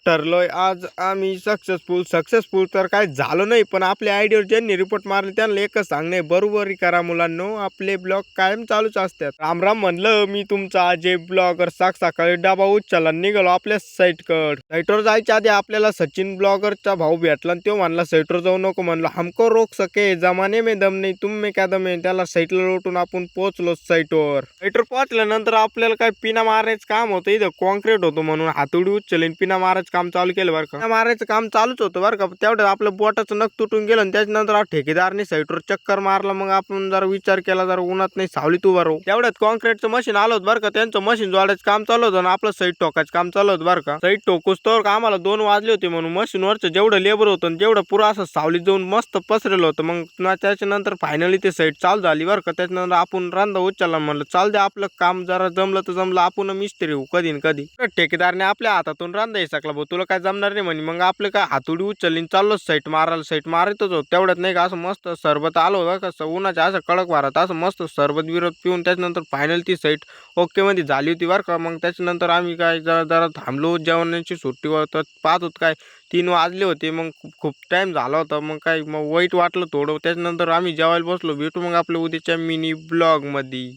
ठरलोय आज आम्ही सक्सेसफुल तर काय झालो नाही, पण आपल्या आयडियावर ज्यांनी रिपोर्ट मारले त्यांना एकच सांगणे, बरोबरी करा मुलांनो, आपले ब्लॉग कायम चालूच असतात. राम राम म्हणलं मी तुमचा अजय ब्लॉगर सकाळी डबा उचलला निघालो आपल्या साईटवर जायच्या आधी आपल्याला सचिन ब्लॉगरचा भाऊ भेटला आणि तो म्हणला साईटवर जाऊ नको. म्हणलं हमको रोक सके जमाने में दम नाही तुम में क्या दम आहे. त्याला साईटला लोटून आपण पोहोचलो साईटवर पोहोचल्यानंतर आपल्याला काय पिना मारायचं काम होतं, इथं कॉन्क्रीट होतं म्हणून हातोडी उचलून पिना मारायचं काम चालू केलं बरं का. पिना मारायचं काम चालूच होतं बरं का. तेवढ्यात आपलं बोटाचं नख तुटून गेलं आणि त्याच्यानंतर ठेकेदारने साईटवर चक्कर मारला. मग आपण जरा विचार केला, जरा उन्हात नाही सावलीत उभा राहू. तेवढ्यात कॉन्क्रीटचं मशीन आलं होतं बरं का. त्यांचं मशीन जोडायचं काम चालू होतं आणि आपलं साईट टोकायचं काम चालू होतं बरं का. साईट टोकूस तर आम्हाला 2 वाजले होते म्हणून मशीनवरचं जेवढं लेबर होतं जेवढं पुरं असं सावलीत जाऊन मस्त पसरेलं होतं. मग त्याच्यानंतर फायनली ते साईट चालू झाली बरं का. त्याच्यानंतर आपण रांदा उचलला, म्हणलं चाल दे आपलं काम, जरा जमलं तर जमलं, आपण मिस्त्री होऊ कधी कधी. ठेकेदारने आपल्या हातातून रांदा हिसकला, भाऊ तुला काय जमणार नाही म्हणे. मग आपलं काय हातोडी उचलली चाललो साईट मारायला. साईट मारतच होत तेवढ्यात नाही का असं मस्त सरबत आलं होतं का उन्हाच्या असं कडक वारात असं मस्त सरबत बिरत पिऊन त्याच्यानंतर फायनल ती साईट ओके मध्ये झाली होती बरं का. मग त्याच्यानंतर आम्ही काय जरा जरा थांबलो, जेवणाची सुट्टी पाहत होत काय 3 वाजले होते. मग खूप टाइम झाला होता. मग काय मग वाईट वाटलं थोडं. त्याच्यानंतर आम्ही जेवायला बसलो. भेटू मग आपल्या उद्याच्या मिनी ब्लॉग मध्ये.